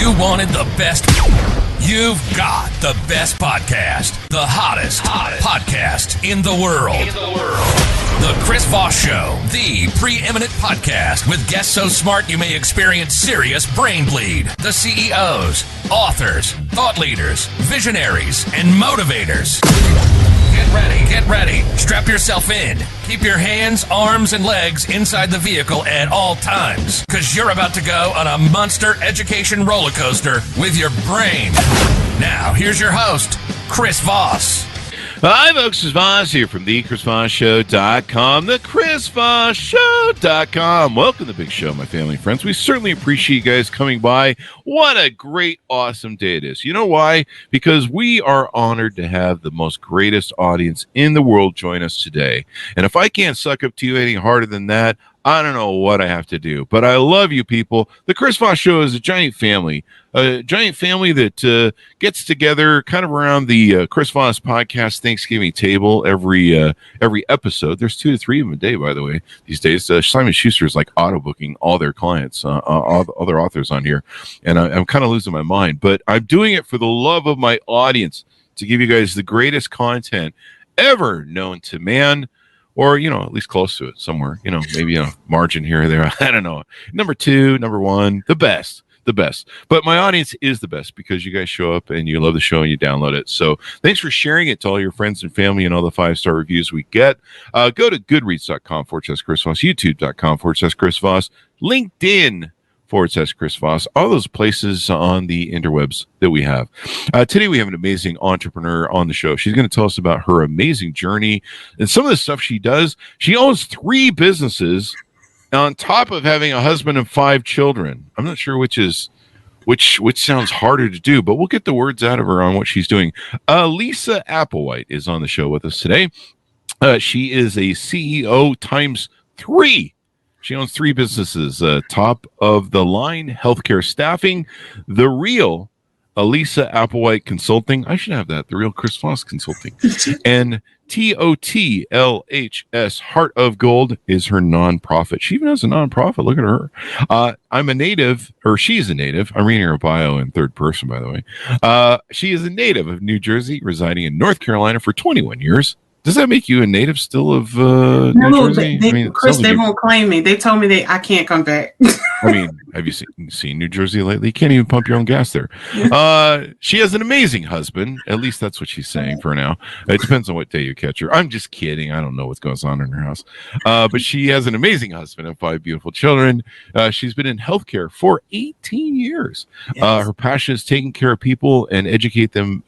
You wanted the best. You've got the best podcast. The hottest podcast in the world. The Chris Voss Show, the preeminent podcast with guests so smart you may experience serious brain bleed. The CEOs, authors, thought leaders, visionaries, and motivators. Get ready. Strap yourself in. Keep your hands, arms, and legs inside the vehicle at all times, because you're about to go on a monster education roller coaster with your brain. Now, here's your host, Chris Voss. Hi, folks. It's Voss here from thechrisvossshow.com, thechrisvossshow.com. Welcome to the big show, my family and friends. We certainly appreciate you guys coming by. What a great, awesome day it is. You know why? Because we are honored to have the most greatest audience in the world join us today. And if I can't suck up to you any harder than that, I don't know what I have to do, but I love you people. The Chris Voss Show is a giant family that gets together kind of around the Chris Voss Podcast Thanksgiving table every episode. There's 2 to 3 of them a day, by the way, these days. Simon Schuster is like auto booking all their clients, all the other authors on here, and I'm kind of losing my mind. But I'm doing it for the love of my audience, to give you guys the greatest content ever known to man. Or, at least close to it somewhere, maybe a margin here or there. I don't know. Number 2, number 1, the best. But my audience is the best because you guys show up and you love the show and you download it. So thanks for sharing it to all your friends and family and all the 5-star reviews we get. Go to goodreads.com/Chris Voss, youtube.com/Chris Voss, LinkedIn /Chris Voss, all those places on the interwebs that we have. Today we have an amazing entrepreneur on the show. She's going to tell us about her amazing journey and some of the stuff she does. She owns 3 businesses on top of having a husband and 5 children. I'm not sure which sounds harder to do, but we'll get the words out of her on what she's doing. Alisa Applewhite is on the show with us today. She is a CEO times 3. She owns 3 businesses, top of the line healthcare staffing, the real Alisa Applewhite Consulting. I should have that, the real Chris Voss Consulting. And TOTLHS Heart of Gold is her nonprofit. She even has a nonprofit. Look at her. She's a native. I'm reading her bio in third person, by the way. She is a native of New Jersey, residing in North Carolina for 21 years. Does that make you a native still of New Jersey? Chris, they won't claim me. They told me I can't come back. I mean, have you seen New Jersey lately? You can't even pump your own gas there. She has an amazing husband. At least that's what she's saying for now. It depends on what day you catch her. I'm just kidding. I don't know what's going on in her house. But she has an amazing husband and 5 beautiful children. She's been in healthcare for 18 years. Yes. Her passion is taking care of people and educate them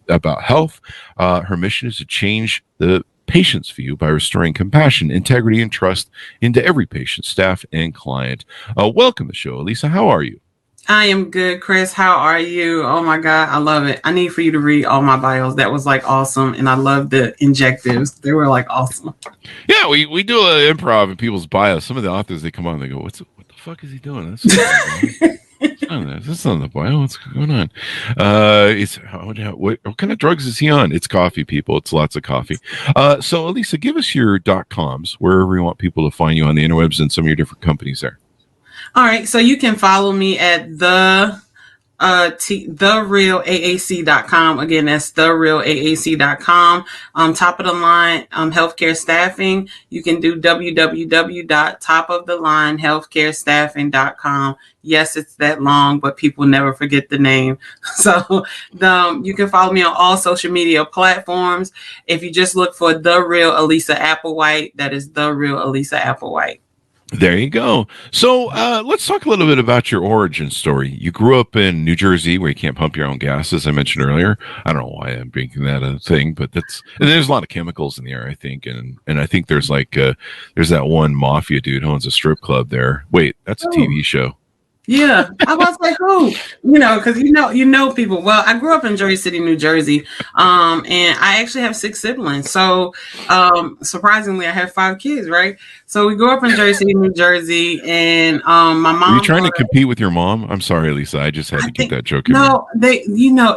about health. Her mission is to change the patient's view by restoring compassion, integrity, and trust into every patient, staff, and client. Welcome to the show, Alisa. How are you? I am good, Chris. How are you? Oh my God, I love it. I need for you to read all my bios. That was like awesome, and I love the injectives. They were like awesome. Yeah, we do an improv in people's bios. Some of the authors, they come on and they go, what the fuck is he doing? That's not the bio. What's going on? What kind of drugs is he on? It's coffee, people. It's lots of coffee. So, Alisa, give us your .coms, wherever you want people to find you on the interwebs and some of your different companies there. All right. So you can follow me at therealaac.com. Again, that's therealaac.com. Top of the line healthcare staffing. You can do www.topofthelinehealthcarestaffing.com. Yes, it's that long, but people never forget the name. So you can follow me on all social media platforms. If you just look for The Real Alisa Applewhite, that is The Real Alisa Applewhite. There you go. So let's talk a little bit about your origin story. You grew up in New Jersey where you can't pump your own gas, as I mentioned earlier. I don't know why I'm making that a thing, but there's a lot of chemicals in the air, I think. And I think there's there's that one mafia dude who owns a strip club there. Wait, that's a TV show. Yeah, I was like, who? Because you know people. Well, I grew up in Jersey City, New Jersey, and I actually have 6 siblings. So, surprisingly, I have 5 kids. Right. So we grew up in Jersey City, New Jersey, and my mom. Are you trying to compete with your mom? I'm sorry, Lisa. I just had to keep that joke in. No,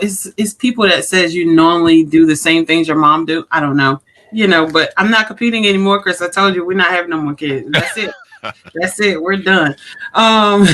it's people that says you normally do the same things your mom do. I don't know. But I'm not competing anymore, Chris. I told you we're not having no more kids. That's it. That's it. We're done. Um,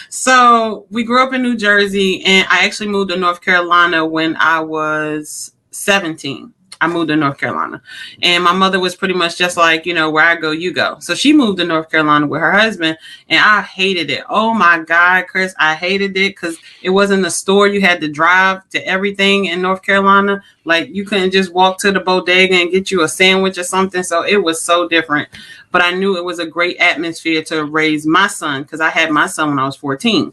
so we grew up in New Jersey, and I actually moved to North Carolina when I was 17. I moved to North Carolina, and my mother was pretty much just like, where I go, you go. So she moved to North Carolina with her husband, and I hated it. Oh my God, Chris, I hated it because it wasn't a store. You had to drive to everything in North Carolina. Like, you couldn't just walk to the bodega and get you a sandwich or something. So it was so different. But I knew it was a great atmosphere to raise my son, because I had my son when I was 14.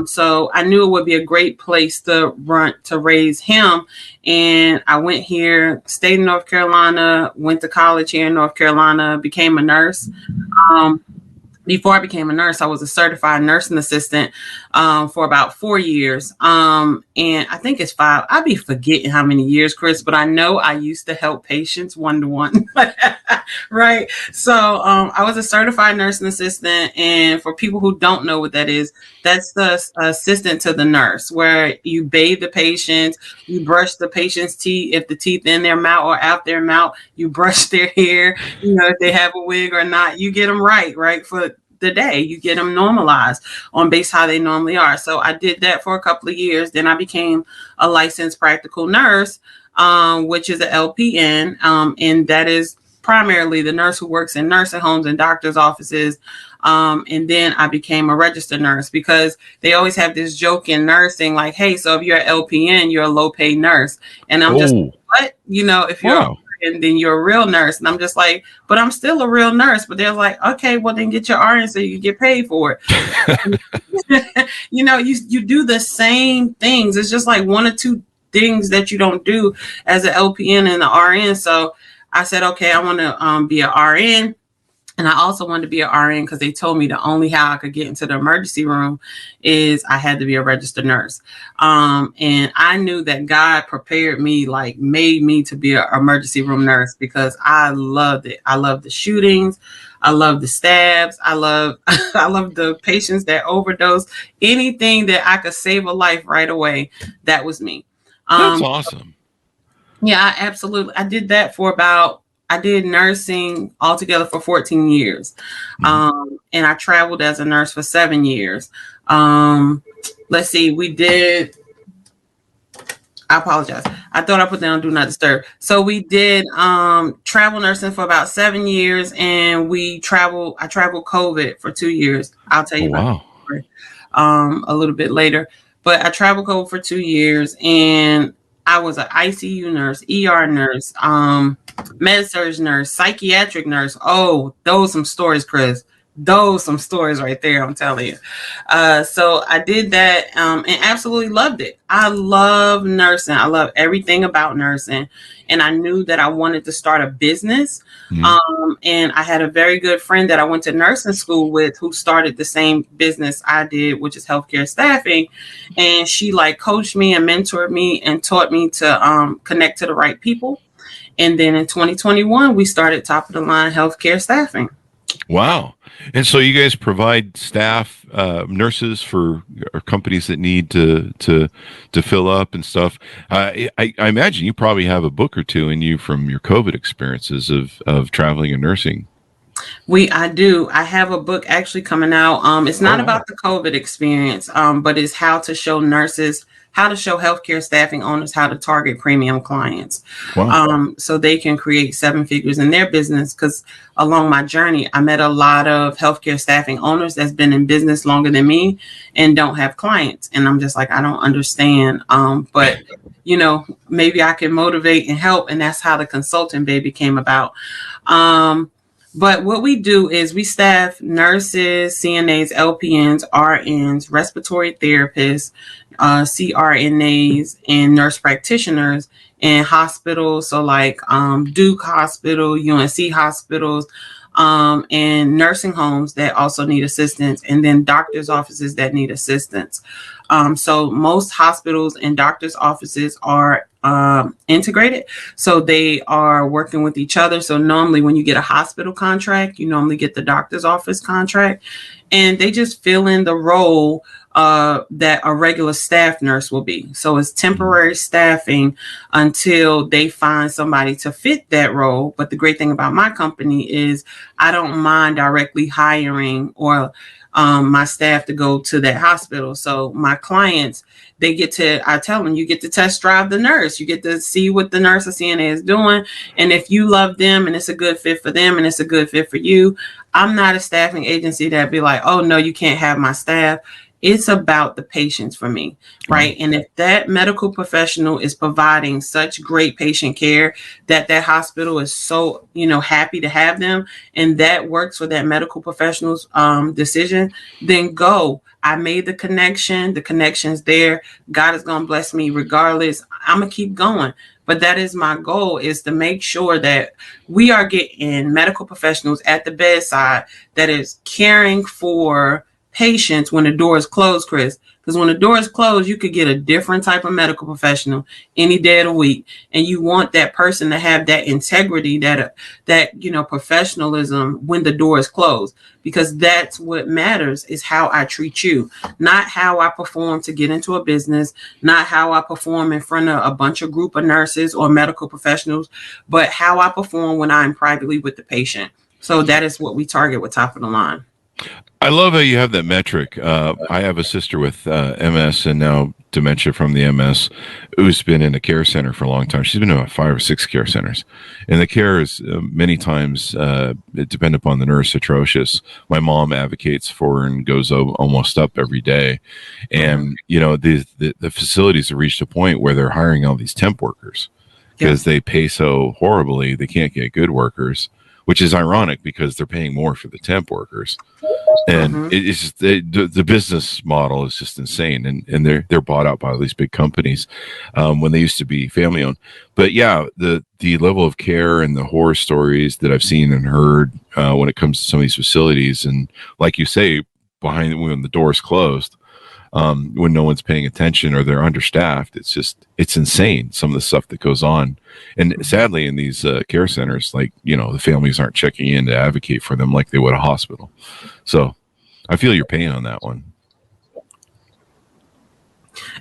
So I knew it would be a great place to raise him. And I went here, stayed in North Carolina, went to college here in North Carolina, became a nurse. Before I became a nurse, I was a certified nursing assistant for about 4 years. And I think it's 5. I'd be forgetting how many years, Chris, but I know I used to help patients one-to-one. Right. So I was a certified nursing assistant. And for people who don't know what that is, that's the assistant to the nurse, where you bathe the patients, you brush the patient's teeth. If the teeth in their mouth or out their mouth, you brush their hair, if they have a wig or not, you get them right for the day. You get them normalized on base how they normally are. So I did that for a couple of years. Then I became a licensed practical nurse, which is an LPN. And that is primarily the nurse who works in nursing homes and doctors' offices. And then I became a registered nurse, because they always have this joke in nursing, like, hey, so if you're an LPN, you're a low paid nurse. And I'm just, what? If you're and then you're a real nurse. And I'm just like, but I'm still a real nurse. But they're like, okay, well then get your RN so you get paid for it. You do the same things. It's just like one or two things that you don't do as an LPN and the RN. So I said, okay, I want to be an RN. And I also wanted to be an RN because they told me the only how I could get into the emergency room is I had to be a registered nurse. And I knew that God prepared me, like made me to be an emergency room nurse, because I loved it. I loved the shootings. I love the stabs. I love the patients that overdose. Anything that I could save a life right away, that was me. That's awesome. Yeah, I did that I did nursing altogether for 14 years. And I traveled as a nurse for 7 years. Let's see, I apologize. I thought I put down do not disturb. So we did travel nursing for about 7 years, and I traveled COVID for 2 years. I'll tell you about that a little bit later. But I traveled COVID for 2 years, and I was an ICU nurse, ER nurse, med-surg nurse, psychiatric nurse. Oh, those some stories, Chris. Those some stories right there, I'm telling you. So I did that and absolutely loved it. I love nursing. I love everything about nursing. And I knew that I wanted to start a business. And I had a very good friend that I went to nursing school with who started the same business I did, which is healthcare staffing. And she coached me and mentored me and taught me to connect to the right people. And then in 2021, we started Top of the Line Healthcare Staffing. Wow. And so you guys provide staff, nurses for companies that need to fill up and stuff. I imagine you probably have a book or two in you from your COVID experiences of traveling and nursing. I do. I have a book actually coming out. It's not about the COVID experience, but it's how to show healthcare staffing owners how to target premium clients. So they can create 7 figures in their business. Because along my journey, I met a lot of healthcare staffing owners that's been in business longer than me and don't have clients. And I'm just like, I don't understand. But maybe I can motivate and help. And that's how the consulting baby came about. But what we do is we staff nurses, CNAs, LPNs, RNs, respiratory therapists, CRNAs, and nurse practitioners in hospitals. So like Duke Hospital, UNC hospitals, and nursing homes that also need assistance, and then doctors' offices that need assistance. So most hospitals and doctors' offices are integrated. So they are working with each other. So normally when you get a hospital contract, you normally get the doctor's office contract, and they just fill in the role that a regular staff nurse will be. So it's temporary staffing until they find somebody to fit that role. But the great thing about my company is I don't mind directly hiring or my staff to go to that hospital. So my clients, I tell them, you get to test drive the nurse. You get to see what the nurse or CNA is doing. And if you love them and it's a good fit for them and it's a good fit for you, I'm not a staffing agency that be like, oh, no, you can't have my staff. It's about the patients for me, right? And if that medical professional is providing such great patient care that hospital is so, happy to have them, and that works for that medical professional's decision, then go. I made the connection. The connection's there. God is going to bless me regardless. I'm going to keep going. But that is my goal, is to make sure that we are getting medical professionals at the bedside that is caring for patients when the door is closed, Chris. Because when the door is closed, you could get a different type of medical professional any day of the week. And you want that person to have that integrity, that professionalism when the door is closed. Because that's what matters, is how I treat you, not how I perform to get into a business, not how I perform in front of a bunch of group of nurses or medical professionals, but how I perform when I'm privately with the patient. So that is what we target with Top of the Line. I love how you have that metric. I have a sister with MS and now dementia from the MS who's been in a care center for a long time. She's been in about 5 or 6 care centers. And the care is many times, it depends upon the nurse, atrocious. My mom advocates for and goes almost up every day. And, the facilities have reached a point where they're hiring all these temp workers because they pay so horribly, they can't get good workers, which is ironic because they're paying more for the temp workers. And it's just, the business model is just insane, and they're bought out by all these big companies when they used to be family owned. But yeah, the level of care and the horror stories that I've seen and heard when it comes to some of these facilities, and like you say, when the door is closed, when no one's paying attention or they're understaffed, it's insane, some of the stuff that goes on. And sadly, in these care centers, like, the families aren't checking in to advocate for them like they would a hospital. So I feel your pain on that one.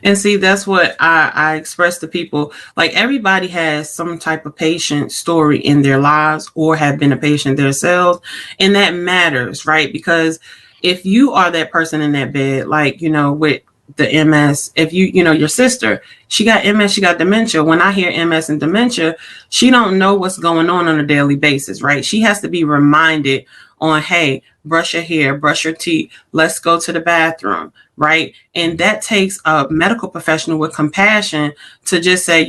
And see, that's what I express to people. Like, everybody has some type of patient story in their lives or have been a patient themselves. And that matters, right? Because if you are that person in that bed, like, with the MS, if your sister, she got MS, she got dementia. When I hear MS and dementia, she don't know what's going on a daily basis, right? She has to be reminded on, hey, brush your hair, brush your teeth, let's go to the bathroom, right? And that takes a medical professional with compassion to just say,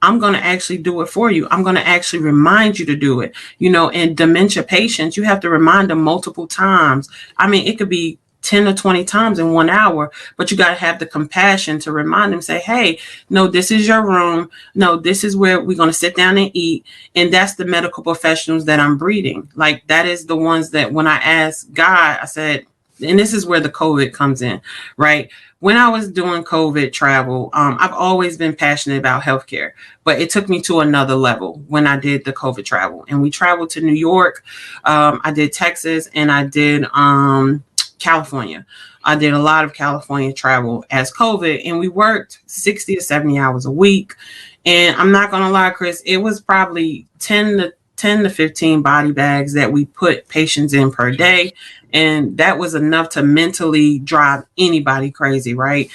I'm going to actually do it for you. I'm going to actually remind you to do it. And dementia patients, you have to remind them multiple times. I mean, it could be 10 or 20 times in 1 hour, but you got to have the compassion to remind them, say, hey, no, this is your room. No, this is where we're going to sit down and eat. And that's the medical professionals that I'm breeding. Like, that is the ones that when I asked God, I said, and this is where the COVID comes in, right? When I was doing COVID travel, I've always been passionate about healthcare, but it took me to another level when I did the COVID travel. And we traveled to New York. I did Texas, and I did California. I did a lot of California travel as COVID, and we worked 60 to 70 hours a week. And I'm not going to lie, Chris, it was probably 10 to 15 body bags that we put patients in per day. And that was enough to mentally drive anybody crazy, right?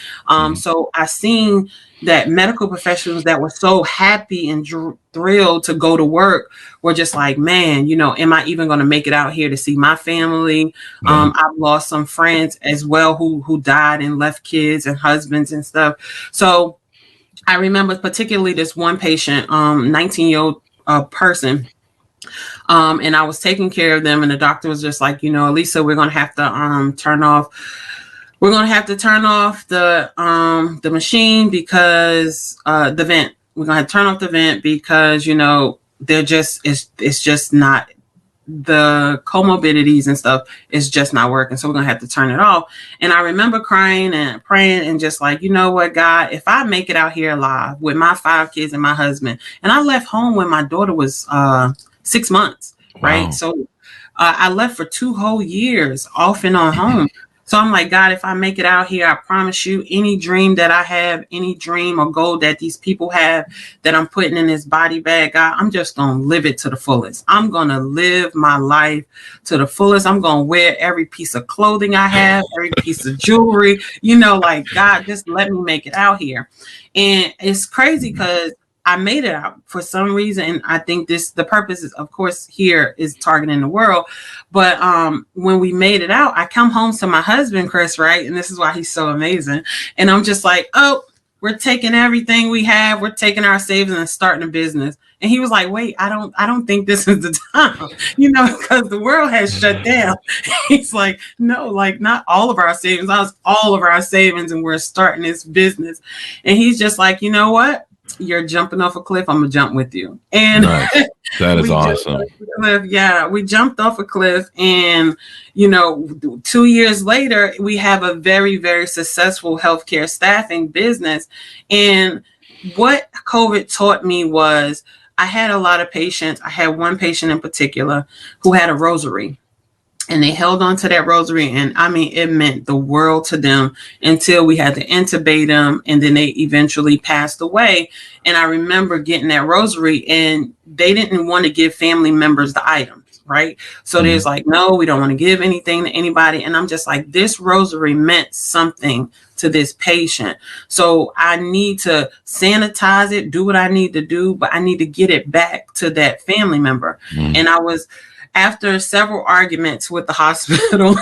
So I seen that medical professionals that were so happy and thrilled to go to work were just like, man, am I even going to make it out here to see my family? I've lost some friends as well who died and left kids and husbands and stuff. So I remember particularly this one patient, 19-year-old person. And I was taking care of them, and the doctor was just like, Alisa, we're going to have to turn off the machine because the vent. We're going to have to turn off the vent because, it's just not, the comorbidities and stuff is just not working. So we're going to have to turn it off. And I remember crying and praying and just like, what, God, if I make it out here alive with my 5 kids and my husband, and I left home when my daughter was 6 months, right? Wow. So I left for 2 whole years off and on home. So I'm like, God, if I make it out here, I promise you, any dream that I have, any dream or goal that these people have that I'm putting in this body bag, God, I'm just going to live it to the fullest. I'm going to live my life to the fullest. I'm going to wear every piece of clothing I have, every piece of jewelry, like, God, just let me make it out here. And it's crazy because I made it out for some reason. And I think the purpose is, of course, here is targeting the world. But when we made it out, I come home to my husband, Chris, right? And this is why he's so amazing. And I'm just like, oh, we're taking everything we have. We're taking our savings and starting a business. And he was like, wait, I don't think this is the time, because the world has shut down. He's like, no, like not all of our savings. That was all of our savings. And we're starting this business. And he's just like, you know what? You're jumping off a cliff. I'm gonna jump with you. And nice. That is awesome. Yeah, we jumped off a cliff, and 2 years later, we have a very, very successful healthcare staffing business. And what COVID taught me was I had a lot of patients. I had one patient in particular who had a rosary. And they held on to that rosary. And I mean, it meant the world to them until we had to intubate them. And then they eventually passed away. And I remember getting that rosary, and they didn't want to give family members the items, right? So there's like, no, we don't want to give anything to anybody. And I'm just like, this rosary meant something to this patient. So I need to sanitize it, do what I need to do, but I need to get it back to that family member. And after several arguments with the hospital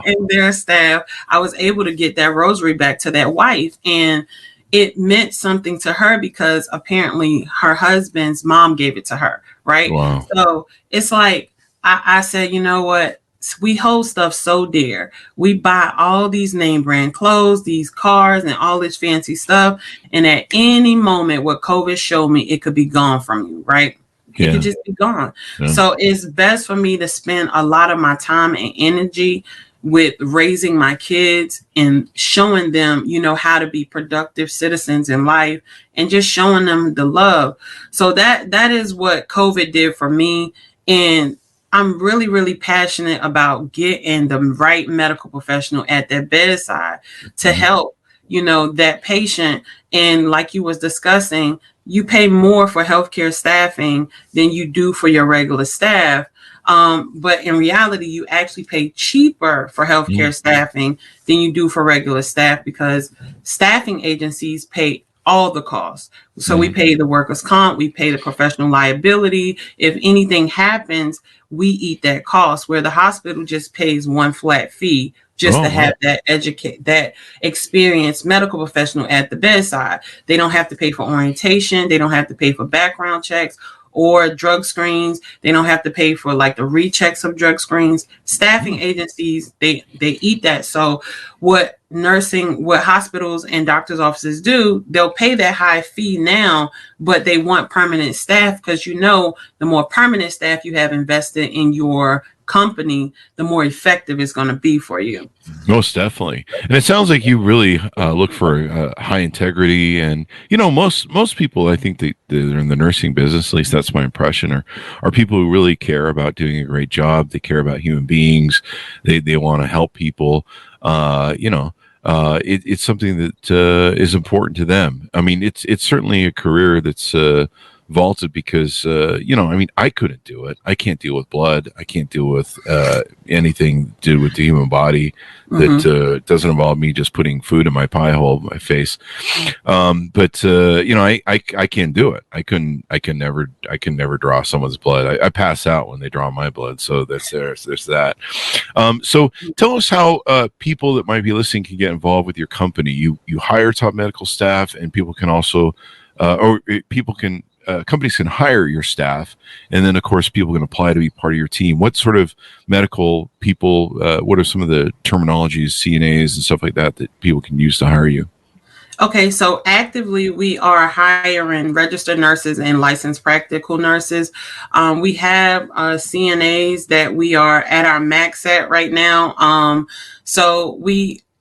and their staff, I was able to get that rosary back to that wife. And it meant something to her because apparently her husband's mom gave it to her, right? Wow. So it's like, I said, you know what? We hold stuff so dear. We buy all these name brand clothes, these cars, and all this fancy stuff. And at any moment, what COVID showed me, it could be gone from you, right? It could just be gone. Yeah. So it's best for me to spend a lot of my time and energy with raising my kids and showing them, how to be productive citizens in life and just showing them the love. So that is what COVID did for me. And I'm really, really passionate about getting the right medical professional at their bedside to help, that patient. And like you was discussing, you pay more for healthcare staffing than you do for your regular staff. But in reality, you actually pay cheaper for healthcare staffing than you do for regular staff because staffing agencies pay all the costs. So we pay the workers' comp, we pay the professional liability. If anything happens, we eat that cost, where the hospital just pays one flat fee just to have that experienced medical professional at the bedside. They don't have to pay for orientation. They don't have to pay for background checks or drug screens. They don't have to pay for like the rechecks of drug screens. Staffing agencies, they eat that. So what hospitals and doctors' offices do, they'll pay that high fee now, but they want permanent staff because the more permanent staff you have invested in your company, the more effective it's going to be for you. Most definitely. And it sounds like you really look for high integrity. And, most people, I think they're in the nursing business, at least that's my impression, are people who really care about doing a great job. They care about human beings. They want to help people. It's something that is important to them. I mean, it's certainly a career that's vaulted because I couldn't do it. I can't deal with blood. I can't deal with anything to do with the human body that doesn't involve me just putting food in my pie hole in my face. But I can't do it. I can never draw someone's blood. I pass out when they draw my blood. So there's that. So tell us how people that might be listening can get involved with your company. You hire top medical staff, and people can also companies can hire your staff, and then of course people can apply to be part of your team. What sort of medical people, what are some of the terminologies, CNAs and stuff like that people can use to hire you? Okay, so actively we are hiring registered nurses and licensed practical nurses. We have CNAs that we are at our max at right now. So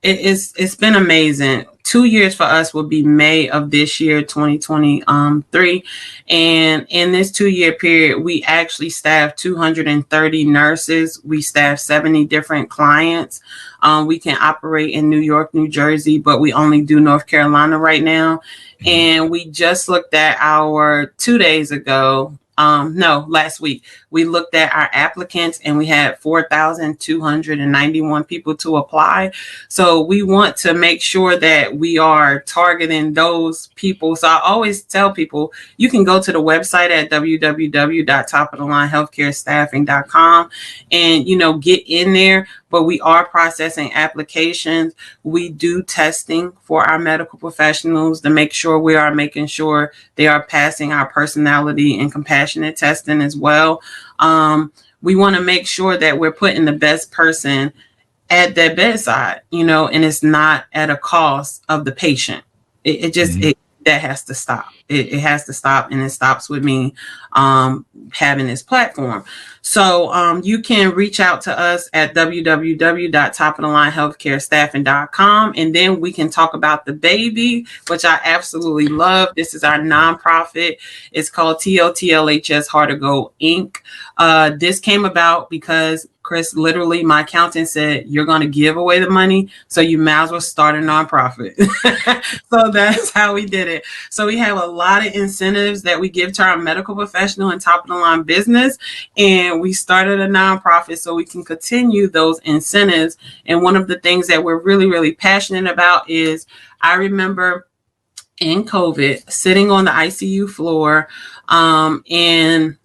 It's been amazing. 2 years for us will be May of this year, 2023. And in this 2 year period, we actually staff 230 nurses. We staff 70 different clients. We can operate in New York, New Jersey, but we only do North Carolina right now. And we just looked at our 2 days ago. Last week, we looked at our applicants and we had 4,291 people to apply. So we want to make sure that we are targeting those people. So I always tell people, you can go to the website at www.topofthelinehealthcarestaffing.com and, get in there. But we are processing applications. We do testing for our medical professionals to make sure we are making sure they are passing our personality and compassionate testing as well. We want to make sure that we're putting the best person at their bedside, and it's not at a cost of the patient. That has to stop. It has to stop, and it stops with me having this platform. So you can reach out to us at www.topofthelinehealthcarestaffing.com, and then we can talk about the baby, which I absolutely love. This is our nonprofit. It's called TLTLHS Heart to Go Inc. This came about because Chris, literally, my accountant said, you're going to give away the money, so you might as well start a nonprofit. So that's how we did it. So we have a lot of incentives that we give to our medical professional and top of the line business. And we started a nonprofit so we can continue those incentives. And one of the things that we're really, really passionate about is, I remember in COVID sitting on the ICU floor and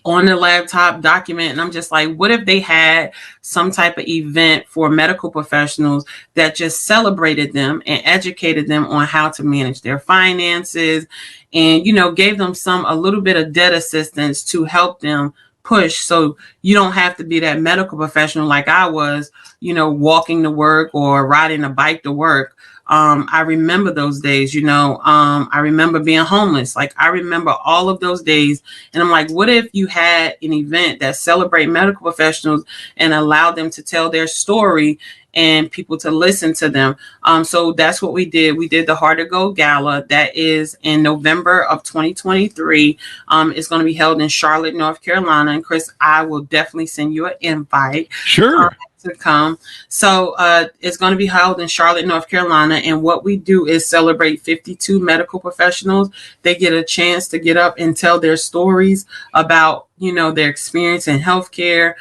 on the laptop document, and I'm just like, what if they had some type of event for medical professionals that just celebrated them and educated them on how to manage their finances and gave them a little bit of debt assistance to help them push, so you don't have to be that medical professional like I was, walking to work or riding a bike to work. I remember those days, I remember being homeless. Like, I remember all of those days. And I'm like, what if you had an event that celebrate medical professionals and allow them to tell their story and people to listen to them? So that's what we did. We did the Heart to Go Gala. That is in November of 2023. It's going to be held in Charlotte, North Carolina. And Chris, I will definitely send you an invite. Sure. To come. So it's going to be held in Charlotte, North Carolina. And what we do is celebrate 52 medical professionals. They get a chance to get up and tell their stories about, their experience in healthcare.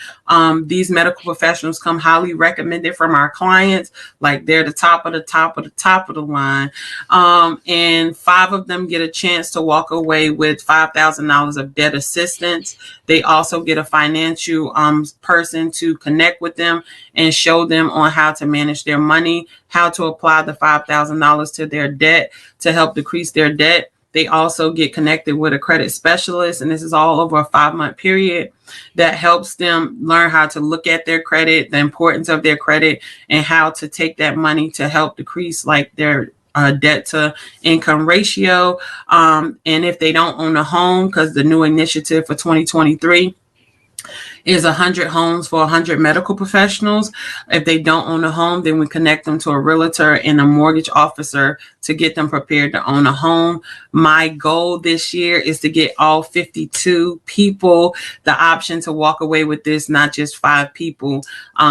These medical professionals come highly recommended from our clients. Like, they're the top of the top of the top of the line. And 5 of them get a chance to walk away with $5,000 of debt assistance. They also get a financial person to connect with them and show them on how to manage their money, how to apply the $5,000 to their debt to help decrease their debt. They also get connected with a credit specialist, and this is all over a 5-month period that helps them learn how to look at their credit, the importance of their credit, and how to take that money to help decrease their debt to income ratio. And if they don't own a home, because the new initiative for 2023 is 100 homes for 100 medical professionals. If they don't own a home, then we connect them to a realtor and a mortgage officer to get them prepared to own a home. My goal this year is to get all 52 people the option to walk away with this, not just 5 people.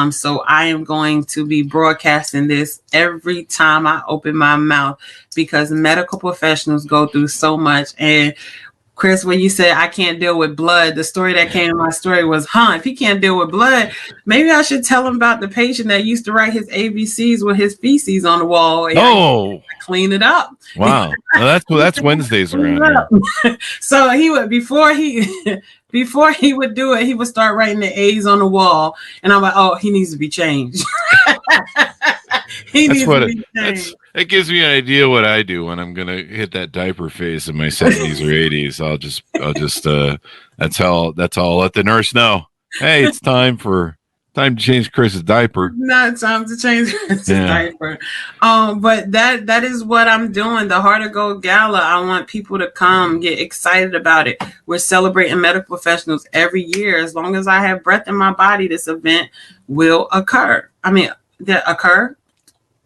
So I am going to be broadcasting this every time I open my mouth, because medical professionals go through so much. And Chris, when you said I can't deal with blood, the story that came in my story was, if he can't deal with blood, maybe I should tell him about the patient that used to write his ABCs with his feces on the wall. Oh, clean it up. Wow. Well, that's Wednesdays around here. So he would, before he would do it, he would start writing the A's on the wall. And I'm like, oh, he needs to be changed. It gives me an idea what I do when I'm gonna hit that diaper phase in my 70s or 80s. I'll just that's how I'll let the nurse know. Hey, it's time to change Chris's diaper. Not time to change Chris's diaper. But that is what I'm doing. The Heart to Go Gala. I want people to come, get excited about it. We're celebrating medical professionals every year. As long as I have breath in my body, this event will occur.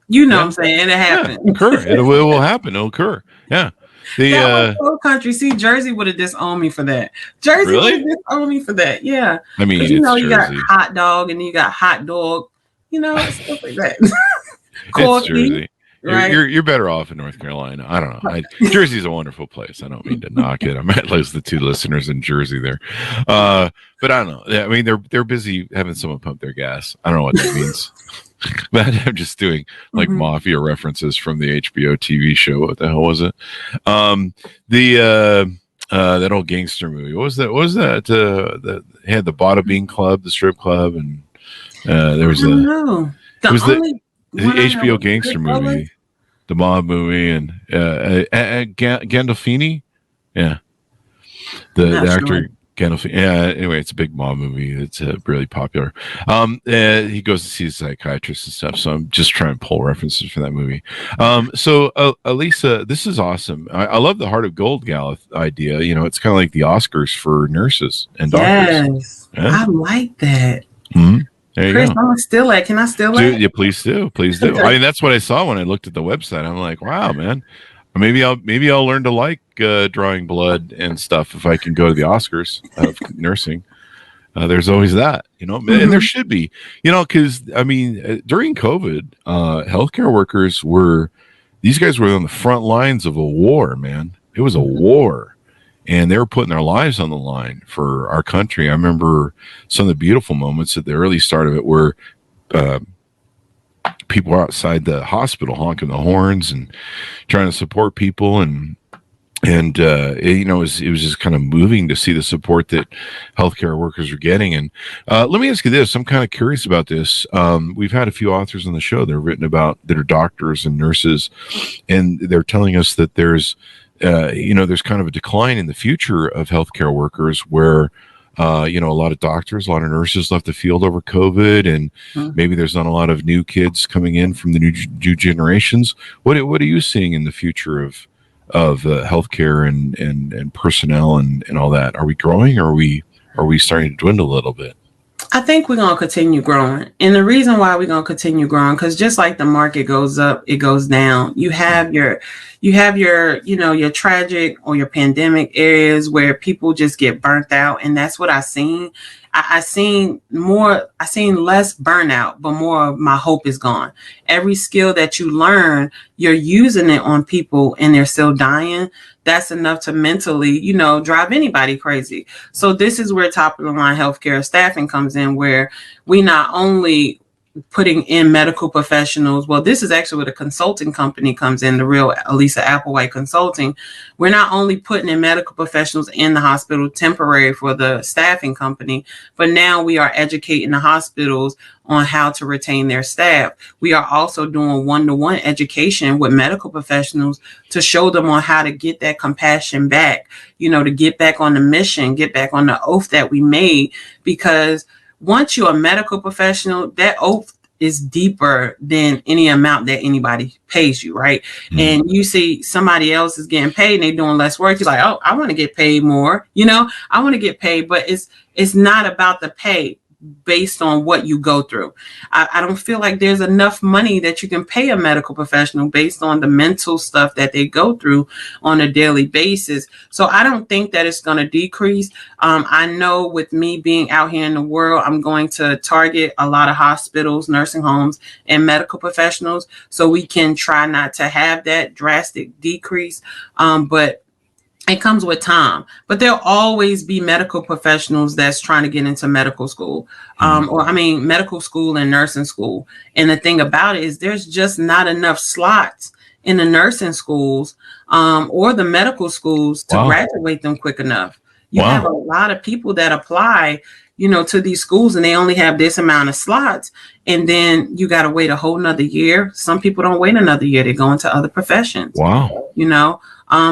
You know what I'm saying? It happened. Yeah, occur. It will happen. It'll occur. Yeah. That was so country. See, Jersey would have disowned me for that. Jersey would have disowned me for that. Yeah. I mean, you know, you got hot dog and you got hot dog, you know, stuff like that. It's Jersey. Right? You're better off in North Carolina. I don't know. Jersey's a wonderful place. I don't mean to knock it. I might lose the 2 listeners in Jersey there. But I don't know. I mean, they're busy having someone pump their gas. I don't know what that means. But I'm just doing like mafia references from the HBO TV show. What the hell was it? That old gangster movie. What was that? What was that? That had the Bada Bean Club, the strip club, and there was the HBO gangster movie, the mob movie, and Gandolfini. Yeah, the actor. Yeah, anyway, it's a big mob movie. It's really popular. He goes to see a psychiatrist and stuff, so I'm just trying to pull references for that movie. So Alisa, this is awesome. I love the Heart of Gold Gala idea. You know, it's kind of like the Oscars for nurses and doctors. Yes, yeah. I like that. Mm-hmm. There you Chris, go. I'm still at. Can I still at? Yeah, please do. Please do. I mean, that's what I saw when I looked at the website. I'm like, wow, man. Maybe I'll learn to like drawing blood and stuff if I can go to the Oscars of nursing. There's always that, you know, and there should be, you know, because I mean, during COVID, healthcare workers these guys were on the front lines of a war, man. It was a war, and they were putting their lives on the line for our country. I remember some of the beautiful moments at the early start of it where people were outside the hospital honking the horns and trying to support people, and you know, it was just kind of moving to see the support that healthcare workers are getting. And let me ask you this: I'm kind of curious about this. We've had a few authors on the show that are doctors and nurses, and they're telling us that there's kind of a decline in the future of healthcare workers where. You know, a lot of doctors, a lot of nurses left the field over COVID, and maybe there's not a lot of new kids coming in from the new generations. What are you seeing in the future of healthcare and personnel and all that? Are we growing, or are we starting to dwindle a little bit? I think we're going to continue growing. And the reason why we're going to continue growing, because just like the market goes up, it goes down. You have your, you know, your tragic or your pandemic areas where people just get burnt out. And that's what I seen. I seen less burnout, but more of my hope is gone. Every skill that you learn, you're using it on people and they're still dying. That's enough to mentally, you know, drive anybody crazy. So this is where top of the line healthcare staffing comes in, where we not only putting in medical professionals. Well, this is actually where the consulting company comes in, the real Alisa Applewhite Consulting. We're not only putting in medical professionals in the hospital temporary for the staffing company, but now we are educating the hospitals on how to retain their staff. We are also doing one-to-one education with medical professionals to show them on how to get that compassion back, you know, to get back on the mission, get back on the oath that we made, because once you're a medical professional, that oath is deeper than any amount that anybody pays you, right? Mm-hmm. And you see somebody else is getting paid and they're doing less work. You're like, oh, I want to get paid more. You know, I want to get paid, but it's not about the pay based on what you go through. I don't feel like there's enough money that you can pay a medical professional based on the mental stuff that they go through on a daily basis. So I don't think that it's going to decrease. I know with me being out here in the world, I'm going to target a lot of hospitals, nursing homes, and medical professionals so we can try not to have that drastic decrease. But it comes with time, but there'll always be medical professionals that's trying to get into medical school, medical school and nursing school. And the thing about it is there's just not enough slots in the nursing schools or the medical schools to graduate them quick enough. You have a lot of people that apply, you know, to these schools and they only have this amount of slots. And then you got to wait a whole nother year. Some people don't wait another year. They go into other professions. Wow. You know,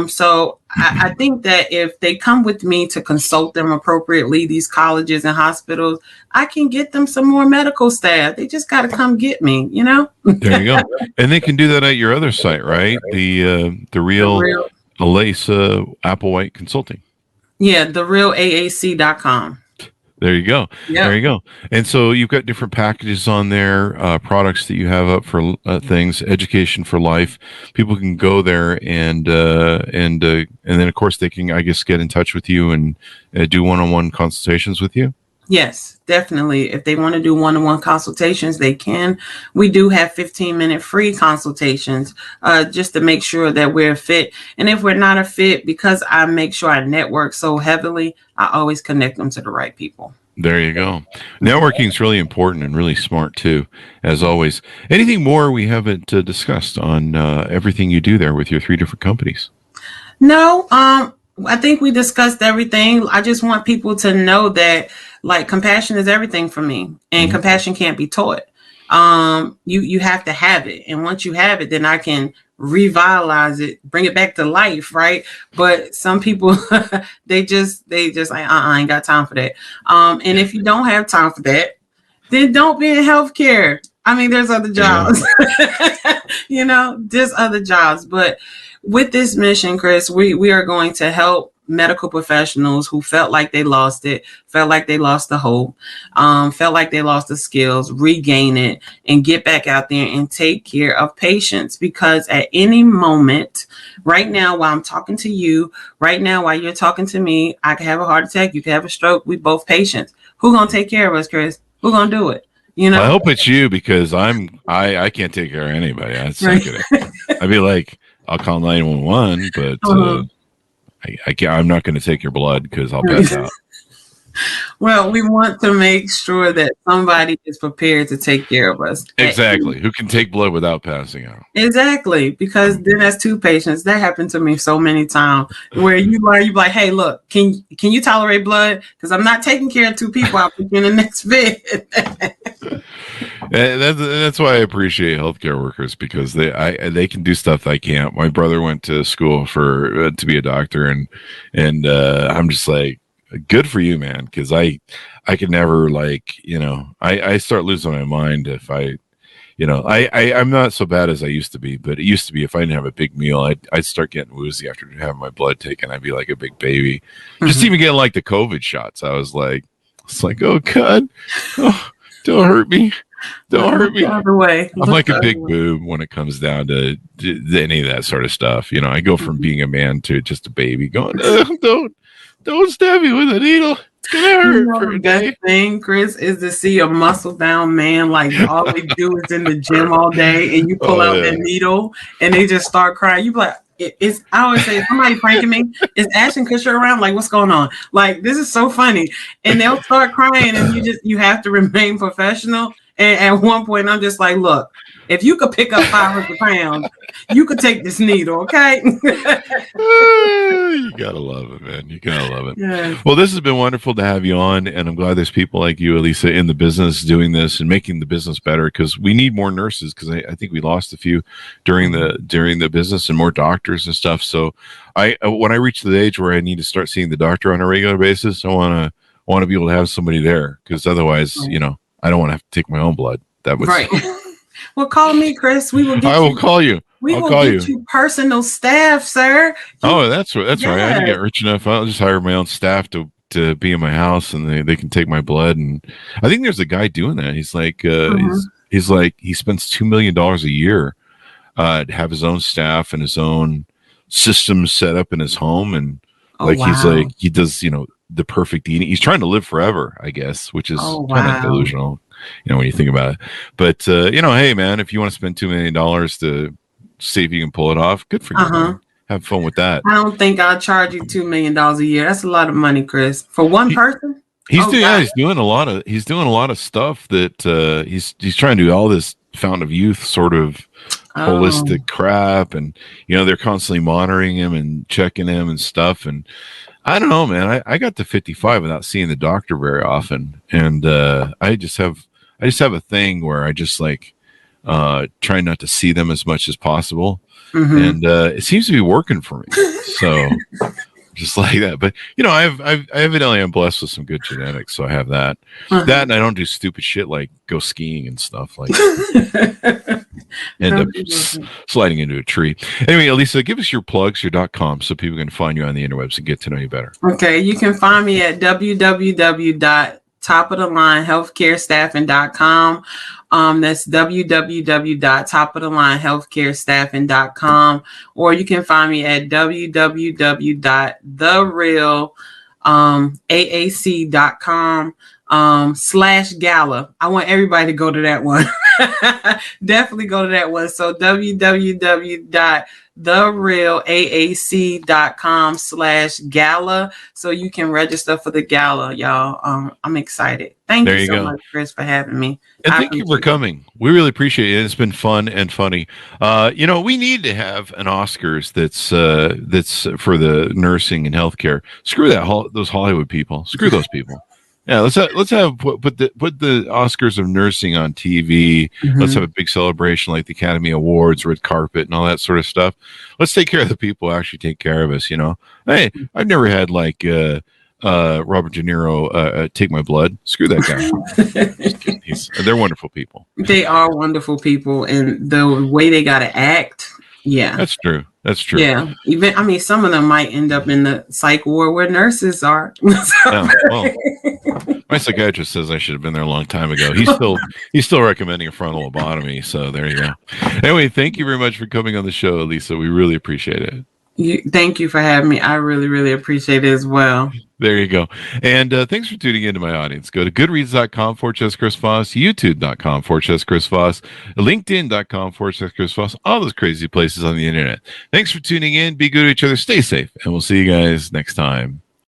so I think that if they come with me to consult them appropriately, these colleges and hospitals, I can get them some more medical staff. They just got to come get me, you know? There you go. And they can do that at your other site, right? The real Alisa Applewhite Consulting. Yeah, therealaac.com. There you go. Yeah. There you go. And so you've got different packages on there, products that you have up for things, education for life. People can go there and then of course they can, I guess, get in touch with you and do one-on-one consultations with you. Yes, definitely. If they want to do one-on-one consultations, they can. We do have 15-minute free consultations just to make sure that we're a fit. And if we're not a fit, because I make sure I network so heavily, I always connect them to the right people. There you go. Networking is really important and really smart too, as always. Anything more we haven't discussed on everything you do there with your 3 different companies? No, I think we discussed everything. I just want people to know that like compassion is everything for me, and compassion can't be taught. You have to have it. And once you have it, then I can revitalize it, bring it back to life. Right. But some people, they just like, I ain't got time for that. And if you don't have time for that, then don't be in healthcare. I mean, there's other jobs, there's other jobs. But with this mission, Chris, we are going to help medical professionals who felt like they lost it, felt like they lost the hope, felt like they lost the skills, regain it, and get back out there and take care of patients. Because at any moment, right now, while I'm talking to you, right now, while you're talking to me, I can have a heart attack, you can have a stroke. We both patients. Who's going to take care of us, Chris? Who's going to do it? I hope it's you, because I can't take care of anybody. I'd be like, I'll call 911, but I'm not going to take your blood because I'll pass out. Well, we want to make sure that somebody is prepared to take care of us. Exactly. Who can take blood without passing out? Exactly. Because then that's 2 patients. That happened to me so many times where you're like, hey, look, can you tolerate blood? Because I'm not taking care of 2 people. I'll put you in the next bed. That's why I appreciate healthcare workers, because they can do stuff I can't. My brother went to school to be a doctor, and I'm just like, good for you, man, because I could never, I start losing my mind if I'm not so bad as I used to be, but it used to be if I didn't have a big meal, I'd start getting woozy after having my blood taken. I'd be like a big baby. Just even getting like the COVID shots, I was like, oh God, don't hurt me. Don't hurt me. I'm like a big boob when it comes down to any of that sort of stuff. I go from being a man to just a baby going, don't stab me with a needle. It's gonna hurt. The best thing, Chris, is to see a muscle bound man like all they do is in the gym all day, and you pull out that needle and they just start crying. You be like, I always say, somebody pranking me. Is Ashton Kutcher around? Like, what's going on? Like, this is so funny. And they'll start crying, and you have to remain professional. And at one point, I'm just like, look, if you could pick up 500 pounds, you could take this needle, okay? You gotta love it, man. You gotta love it. Yeah. Well, this has been wonderful to have you on, and I'm glad there's people like you, Alisa, in the business doing this and making the business better, because we need more nurses, because I think we lost a few during the business, and more doctors and stuff. So when I reach the age where I need to start seeing the doctor on a regular basis, I want to be able to have somebody there, because otherwise, I don't want to have to take my own blood. That was right. Well, call me, Chris. We will. I will call you. I'll get you personal staff, sir. That's right. That's right. I didn't get rich enough. I'll just hire my own staff to be in my house, and they can take my blood. And I think there's a guy doing that. He's like, he's like, he spends $2 million a year to have his own staff and his own systems set up in his home, and he's like, he does, the perfect eating. He's trying to live forever, I guess, which is kind of delusional, when you think about it. But hey, man, if you want to spend $2 million to see if you can pull it off, good for you. Man. Have fun with that. I don't think I'll charge you $2 million a year. That's a lot of money, Chris, for one person. He's doing a lot of stuff that he's trying to do all this Fountain of Youth sort of holistic crap, and they're constantly monitoring him and checking him and stuff. And I don't know, man. I got to 55 without seeing the doctor very often, and I just have a thing where I just like try not to see them as much as possible, and it seems to be working for me. So just like that. But I evidently am blessed with some good genetics, so I have that. That, and I don't do stupid shit like go skiing and stuff like that. End up sliding into a tree. Anyway, Alisa, give us your plugs, your .com, so people can find you on the interwebs and get to know you better. Okay, you can find me at www.theprieminentepodcast.com. topofthelinehealthcarestaffing.com. That's www.topofthelinehealthcarestaffing.com, or you can find me at www.therealaac.com /gala. I want everybody to go to that one. Definitely go to that one. So www.therealaac.com /gala, so you can register for the gala, y'all. I'm excited. Thank you so much, Chris, for having me. And thank you for coming. We really appreciate it. It's been fun and funny. We need to have an Oscars that's for the nursing and healthcare. Screw those Hollywood people. Screw those people. Yeah, let's have put the Oscars of nursing on TV. Mm-hmm. Let's have a big celebration like the Academy Awards, red carpet, and all that sort of stuff. Let's take care of the people who actually take care of us. Hey, I've never had like Robert De Niro take my blood. Screw that guy. They're wonderful people. They are wonderful people, and the way they got to act. Yeah, that's true. Yeah, some of them might end up in the psych ward where nurses are. My psychiatrist says I should have been there a long time ago. He's still recommending a frontal lobotomy. So there you go. Anyway, thank you very much for coming on the show, Alisa. We really appreciate it. Thank you for having me. I really, really appreciate it as well. There you go. And thanks for tuning into my audience. Go to goodreads.com/Chris Voss, youtube.com/Chris Voss, linkedin.com/Chris Voss, all those crazy places on the internet. Thanks for tuning in. Be good to each other. Stay safe. And we'll see you guys next time.